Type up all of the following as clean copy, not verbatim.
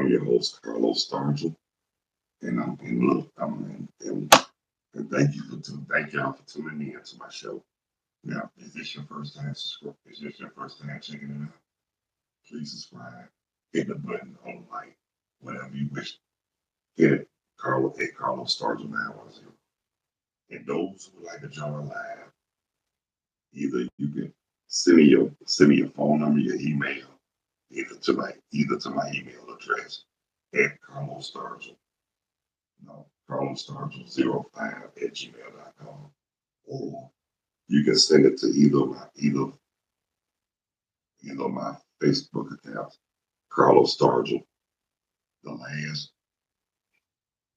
I'm your host, Carlos Stargell, and look, and thank y'all for tuning in to my show. Now, is this your first time subscribe? Is this your first time checking it out? Please subscribe. Hit the button on like, whatever you wish. Hit it, Carlos Stargell 910. And those who would like to join live, either you can send me your phone number, your email, either to my email address at Carlos Stargell. No, Carlos Stargell 05 at gmail.com. Or you can send it to either my Facebook account, Carlos Stargell, the last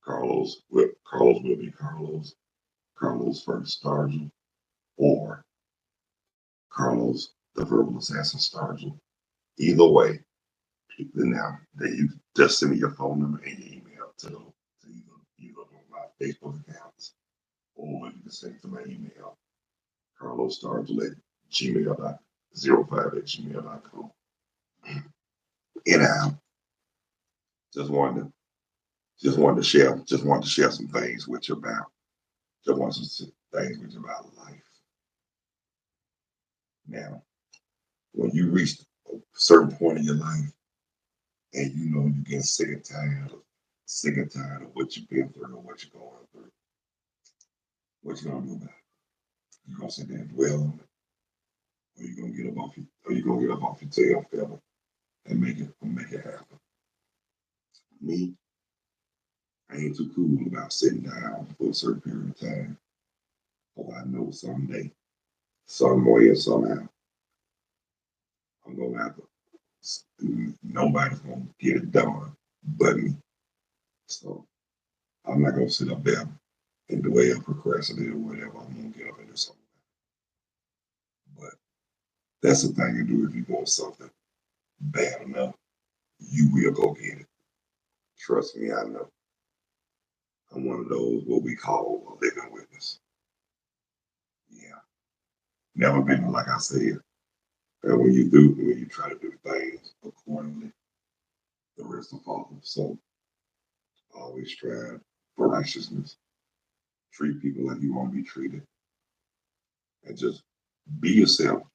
Carlos will be Carlos first Stargell, or Carlos the Verbal Assassin Stargell. Either way, now that you just send me your phone number and your email to either of my Facebook accounts, or you can send it to my email, Carlos Stargell at gmail.05 at gmail.com. And I just wanted to share some things with you about life. Now, when you reach a certain point in your life, and you know you get sick and tired of what you've been through or what you're going through, what you gonna do about it? You gonna sit there and dwell on it, or you gonna get up off your tail feather and make it happen? Me, I ain't too cool about sitting down for a certain period of time. Oh, I know someday, some way or somehow, I'm gonna have to. Nobody's gonna get it done but me. So I'm not gonna sit up there and the way I procrastinate or whatever. I'm gonna get up and do something. But that's the thing to do if you want something bad enough, you will go get it. Trust me, I know. I'm one of those what we call a living witness. Yeah, never been like I said. And when you try to do things accordingly, the rest will follow. So always strive for righteousness. Treat people like you want to be treated, and just be yourself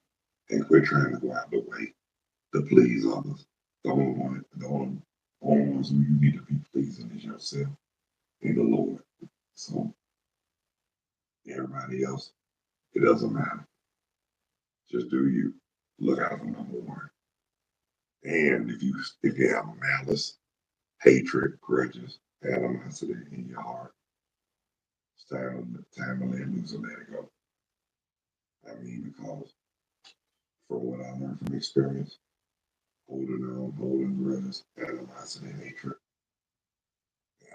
and quit trying to go out the way to please others. The only ones who you need to be pleasing is yourself and the Lord. So everybody else, it doesn't matter. Just do you. Look out for number one. And if you have malice, hatred, grudges, animosity in your heart, it's time to let loose and let it go. I mean, because from what I learned from experience, holding grudges, animosity, hatred,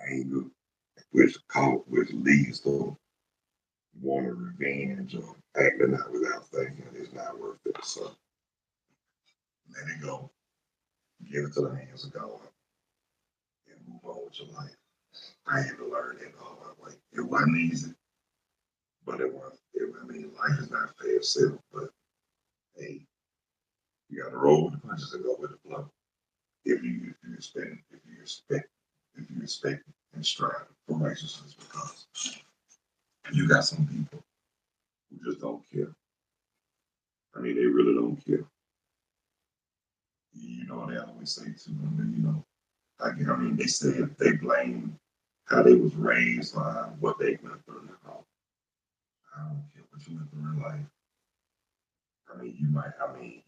anger, which leads to wanting revenge or acting out without thinking, is not worth it. So let it go, give it to the hands of God, and move on with your life. I had to learn that all my way. It wasn't easy, but it was. I mean, life is not fair simple, but hey, you got to roll with the punches and go with the flow. If you respect and strive for righteousness, because you got some people who just don't care. I mean, they really don't care. You know, they always say to them, I mean, they blame how they was raised on what they went through. I don't care what you went through in life. You might have been,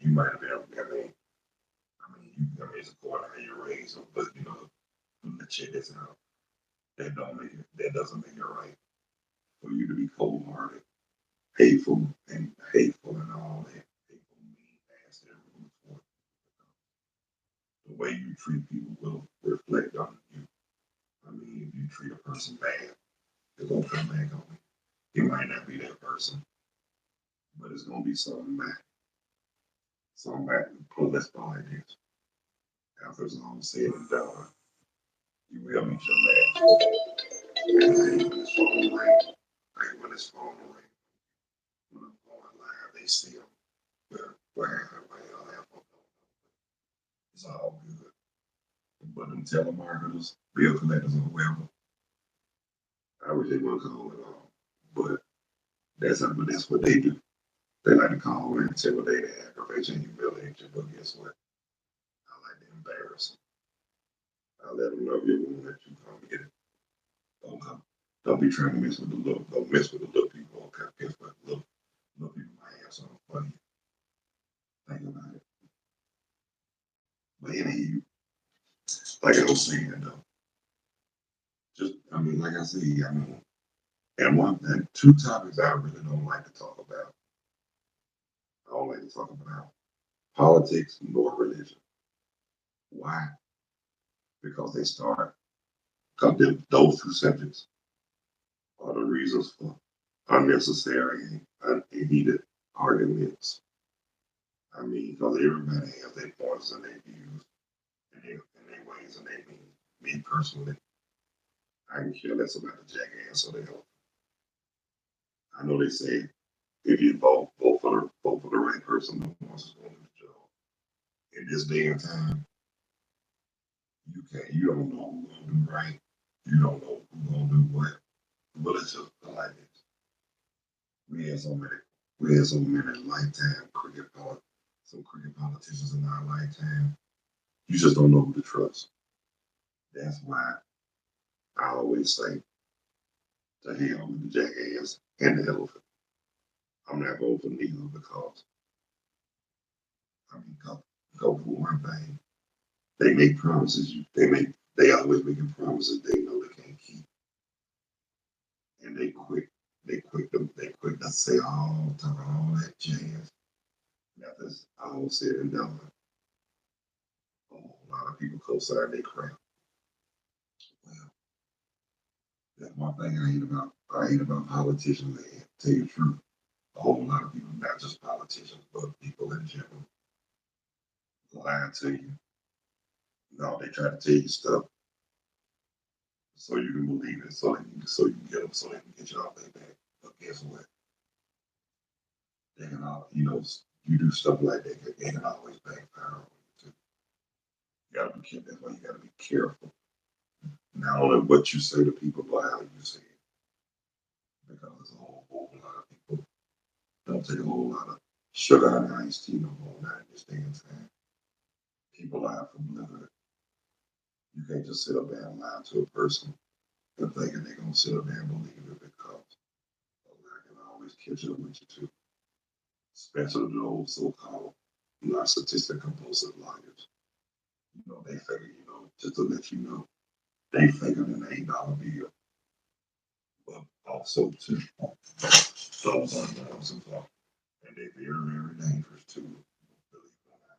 it's according to how you're raised, but the check this out. That doesn't make it right for you to be cold hearted, hateful and all that. Hateful, mean, nasty, rude. The way you treat people will reflect on you. I mean, if you treat a person bad, it's gonna come back on you. It might not be that person, but it's gonna be something back. Something back. Well, let's go like this. After it's all said and done, you will meet your match. And when this phone ring, right when this phone ring, when I'm going live, they see them. Where it's all good. But them telemarketers, bill collectors, or whoever, I wish they wouldn't call it all. But that's what they do. They like to call and intimidate and aggravate and humiliate you. But guess what? I like to embarrass them. I let them know if you won't let you come get it. Don't come. Don't be trying to mess with the little. Don't mess with the little people. Okay, guess what? Little people might have something funny. Think about it. But anyway, like I was saying though, just I mean, like I said, I mean, and two topics I really don't like to talk about. I don't like to talk about politics nor religion. Why? Because they start because those two subjects are the reasons for unnecessary and heated arguments. I mean, because everybody has their points and their views and their ways and their means. Me personally, I can care less about the jackass or the help. I know they say if you vote for the right person, no one is going to do the job. In this day and time, you don't know who's gonna do right. You don't know who's gonna do what. But it's just like this. We had so many we had so many lifetime some cricket politicians in our lifetime. You just don't know who to trust. That's why I always say to hell with the jackass and the elephant. I'm not voting for neither because I mean go for one thing. They make promises they always making promises they know they can't keep. And they quick to say talk all that jazz. After it's all said and done, a whole lot of people co-sign their crap. Well, that's one thing I hate about politicians, man. Tell you the truth. A whole lot of people, not just politicians, but people in general, lie to you. No, they try to tell you stuff so you can believe it, so you can get them, so they can get you off their back. But guess what? They can all, you do stuff like that, they can always backfire on you too. You gotta be careful. That's why you gotta be careful. Not only what you say to people, but how you say it. Because there's a whole lot of people don't take a whole lot of sugar and iced tea no more now in this day and time. People lie for blood. You can't just sit up there and lie to a person and thinking they're gonna sit up there and believe it because a lie can always catch up with you too. Especially those so-called narcissistic compulsive liars. They figure, just to let you know, they figure an $8 bill. But also too, those are those involved. And they're very, very dangerous too. Believe it or not.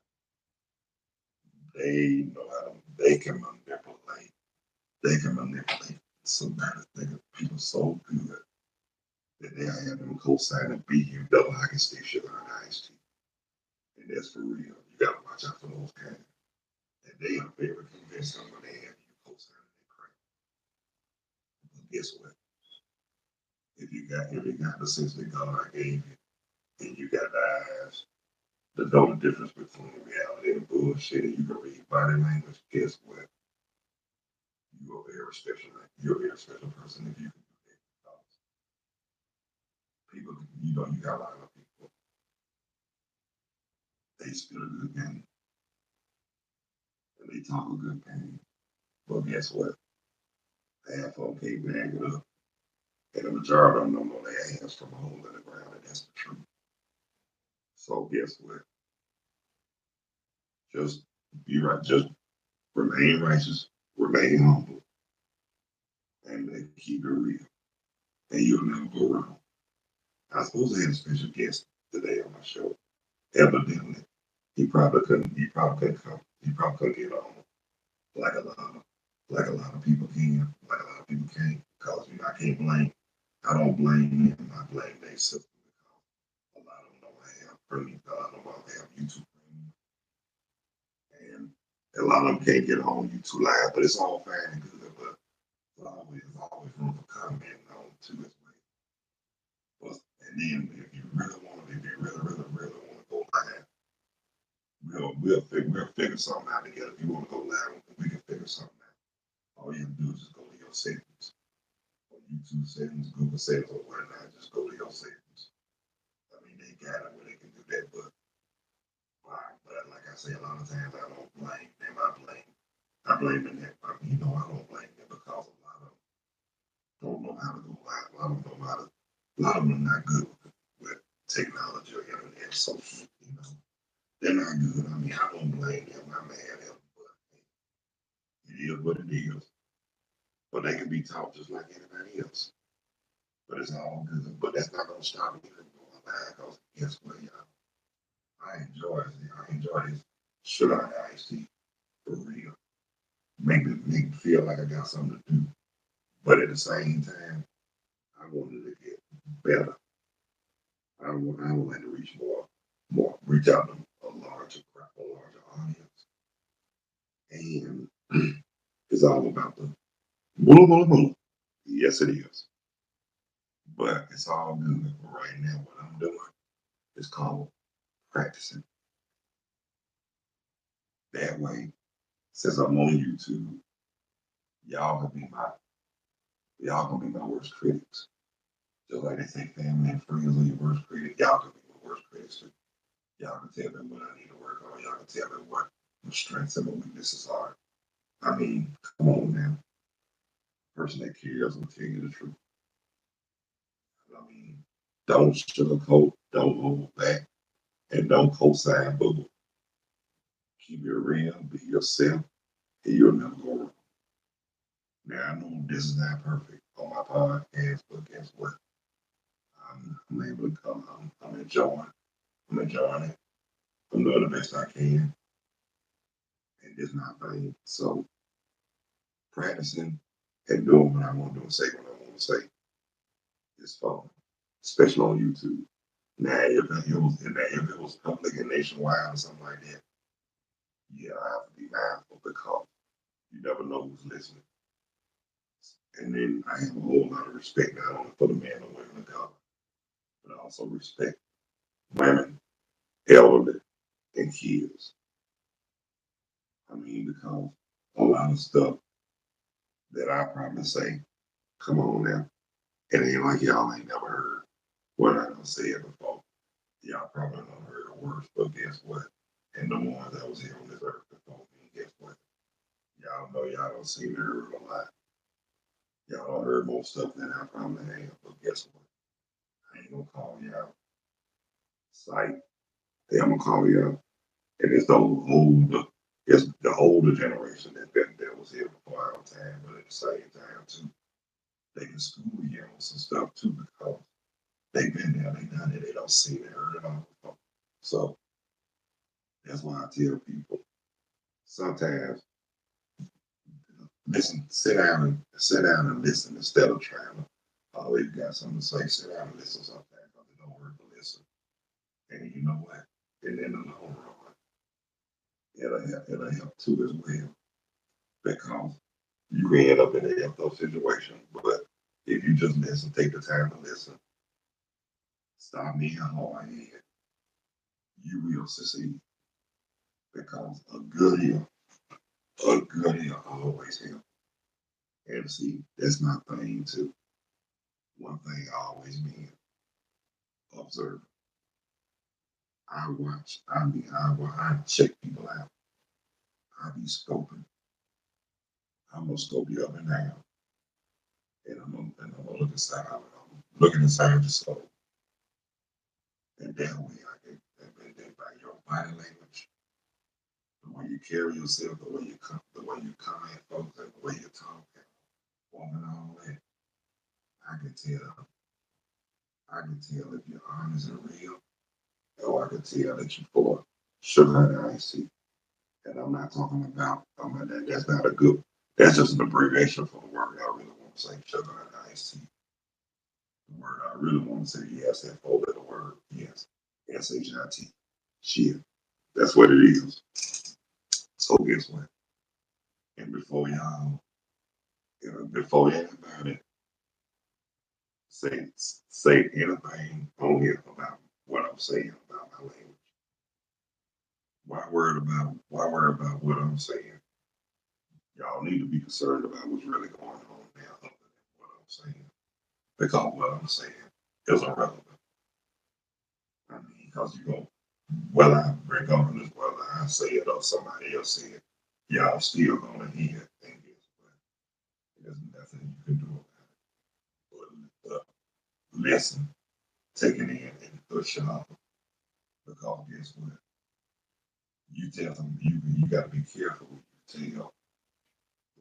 They know how to, they can manipulate somebody thinking people so good that they have them co-sign and be you double hockey stick sugar and iced tea. And that's for real. You gotta watch out for those guys. And they are very convincing when they have you co-signing their crap. But guess what? If you got the sense that God gave you and you got the eyes to know the difference between reality and bullshit and you can read body language, guess what? You're a very special you're a very special person if you can do that. Because people you got a lot of people, they spit a good game and they talk a good game. Well guess what? Half of them can't bag it up. And the majority of them don't know their ass from a hole in the ground, and that's the truth. So guess what? Just be right, just remain righteous, remain humble, and keep it real. And you'll never go wrong. I was supposed to have a special guest today on my show. Evidently, he probably couldn't come. He probably couldn't get on like a lot of like a lot of people can, like a lot of people can't. Because I can't blame. I don't blame them. I blame their system because a lot of them don't have premium. A lot of them don't have YouTube premium, and a lot of them can't get on YouTube Live. But it's all fine and good. But there's always room for commenting on too as well. But and then if you really want to, if you really, really, really want to go live, we'll figure something out together. If you want to go live, we can figure something out. All you have to do is just go to your settings, or YouTube settings, Google settings, or whatnot. Just go to your settings. I mean, they got it where they can do that, but like I say, a lot of times I don't blame them. I blame them. I mean, I don't blame them because a lot of them don't know how to go live. A lot of them don't know how to. A lot of them are not good with technology or internet, social. They're not good. I mean, I don't blame them. I'm mad at them, but it is what it is. But they can be taught just like anybody else. But it's all good. But that's not gonna stop me from going live because guess what, y'all? I enjoy it. I enjoy this sugar and iced tea for real. Make me feel like I got something to do. But at the same time, I wanted to get better. I would like to reach reach out to a larger crowd, a larger audience. And it's all about the blah, blah, blah. Yes, it is. But it's all good. Right now, what I'm doing is called practicing. That way, since I'm on YouTube, y'all gonna be my y'all gonna be my worst critics. Just like they say family and friends are your worst critics, y'all can be my worst critics too. Y'all can tell me what I need to work on. Y'all can tell me what my strengths and my weaknesses are. I mean, come on now. Person that cares will tell you the truth. I mean, don't sugarcoat, don't hold back, and don't co-sign boo. Keep it real, be yourself, and you'll never go wrong. Now I know this is not perfect on my podcast, but guess what? I'm able to come. I'm enjoying. I'm enjoying it. I'm doing the best I can, and it's not vain. So practicing and doing what I want to do and say what I want to say is fun, especially on YouTube. Now, if it was public and nationwide or something like that, yeah, I have to be mindful because you never know who's listening. And then I have a whole lot of respect not only for the men and women of God, but I also respect women, elderly, and kids. I mean, because a lot of stuff that I probably say, come on now, it ain't like y'all ain't never heard what I done said before. Y'all probably done heard the worst, but guess what? And the ones that was here on this earth before me, guess what? Y'all know y'all don't see me heard a lot. Y'all don't heard more stuff than I probably have, but guess what? I ain't gonna call y'all sight. Hey, I'm gonna call y'all. And it's the older generation that was here before our time, but at the same time too, they can school you on some stuff too because they've been there, they done it, they don't see it, heard it all before. So that's why I tell people sometimes listen, sit down and listen instead of trying to always got something to say, sit down and listen sometimes because it don't hurt to listen. And you know what? And in the long run, it'll help too as well because you can end up in a helpful situation. But if you just listen, take the time to listen, stop being hard headed, you will succeed because a good ear always helps. And see, that's my thing too. One thing I always been observe. I watch, I check people out. I be scoping. I'm gonna scope you up and down, and I'm gonna look inside. I'm looking inside your soul, and that way and then by your body language, the way you carry yourself, the way you come at folks, and the way you talk, and walk and all that, I can tell. I can tell if you're honest and real, or I can tell that you're full of sugar and iced tea. And I'm not talking about, that's not a good, that's just an abbreviation for the word I really want to say, sugar and iced tea. The word I really want to say, yes, that four letter word, yes, SHIT, shit. That's what it is. So guess what? And before anybody say anything on here about what I'm saying about my language, why worry about what I'm saying? Y'all need to be concerned about what's really going on now, other than what I'm saying. Because what I'm saying is irrelevant. I mean, because you go, regardless whether I say it or somebody else say it, y'all still gonna hear it. And guess what? There's nothing you can do about it. But listen, take it in and push it off. Because guess what? You tell them you got to be careful when you tell.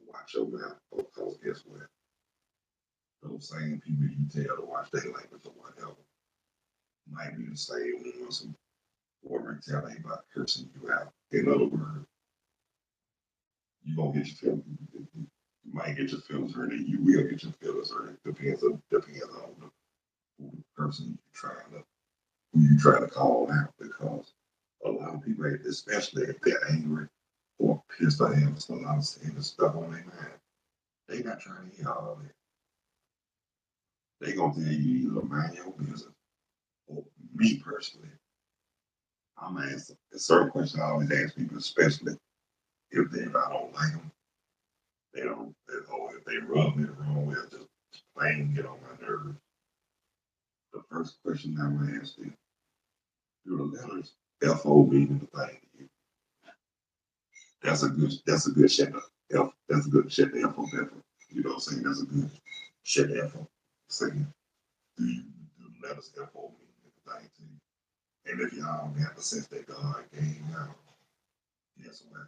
Watch your mouth. Because guess what? Those same people you tell to watch their language or whatever might be the same ones who will retaliate about cursing you out. In other words, you gonna get your feelings. You might get your feelings hurt, and you will get your feelings hurt. Depends on who the person who you trying to call out. Because a lot of people, especially if they're angry or pissed or have a lot of stuff on their mind, they not trying to hear all that. They gonna tell you either mind your business or me personally. I'm asking a certain question I always ask people, especially if I don't like them, or if they rub me the wrong way, or just plain get on my nerves. The first question I would ask is, do the letters FO mean anything to you? That's a good shut up. That's a good shut the FO. You know what I'm saying? That's a good shut the FO. Saying, do the letters FO mean anything to you? And if y'all got the sense that God gave y'all, guess what?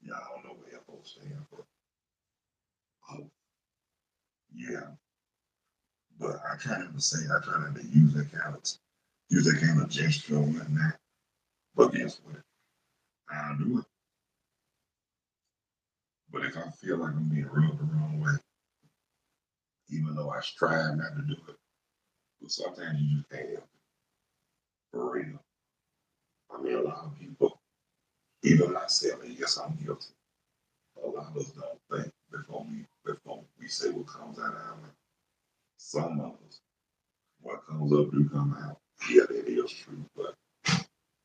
Y'all don't know what FO stand for. Oh, yeah. But I try not to use that kind of gesture or whatnot. But guess what? I'll do it. But if I feel like I'm being rubbed the wrong way, even though I strive not to do it, but sometimes you just can't help it. For real. I mean, a lot of people, even myself, and yes, I'm guilty. A lot of us don't think before we say what comes out of our mouth. Some of us, what comes up do come out. Yeah, that is true, but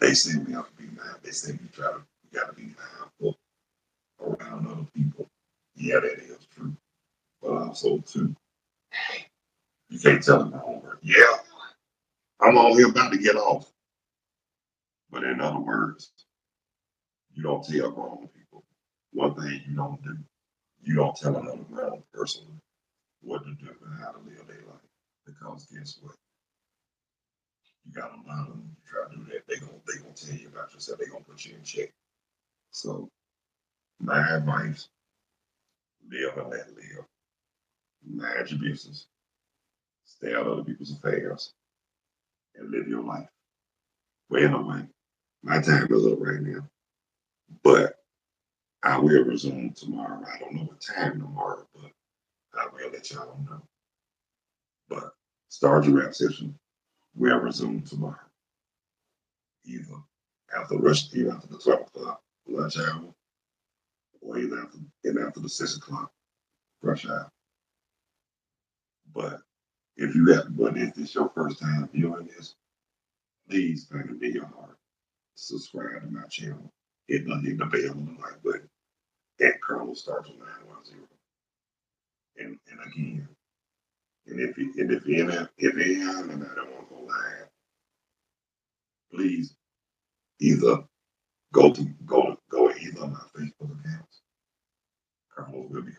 they say we have to be mindful. They say we got to be mindful around other people. Yeah, that is true. But also too, you can't tell them over. Yeah, I'm on here about to get off. But in other words, you don't tell grown people. One thing you don't do, you don't tell another grown person what to do and how to live their life. Because guess what? You got a lot of them. You try to do that, they gonna tell you about yourself. They gonna put you in check. So my advice: live and let live. Mind your business. Stay out of other people's affairs and live your life. Well, anyway, my time is up right now, but I will resume tomorrow. I don't know what time tomorrow, but I will let y'all know. But Start Your Rap session will resume tomorrow, either either after the 12 o'clock lunch hour, or after the 6 o'clock rush hour. But if this your first time viewing this, please find me your heart. Subscribe to my channel. Hit the bell on the like button. At Colonel Stargell 910. And again, and if you ain't and I don't want to go live, please either go either of my Facebook accounts. Carlos will be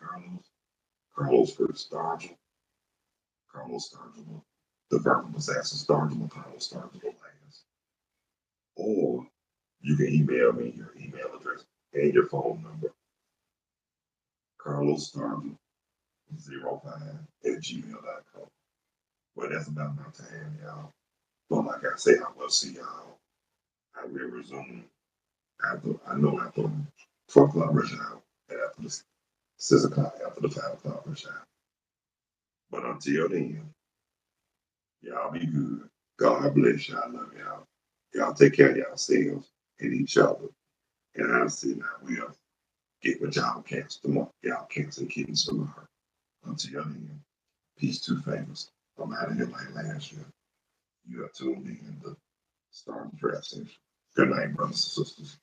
Carlos first Stargell, Carlos Stargell, the verbal assassin Stargell, Carlos Stargell last. Or you can email me your email address and your phone number, Carlos Stargell 05 at gmail.com. Well, that's about my time, y'all. But like I said, I will see y'all. I will resume after 12 o'clock rush hour and after the 6 o'clock, after the 5 o'clock rush hour. But until then, y'all be good. God bless y'all. I love y'all. Y'all take care of yourselves and each other. And I'll see now we'll get with y'all cats tomorrow. Y'all cats and kittens tomorrow. Until then, peace to famous. I'm out of here like last year. You are tuned in to Start the Draft Session. Good night, brothers and sisters.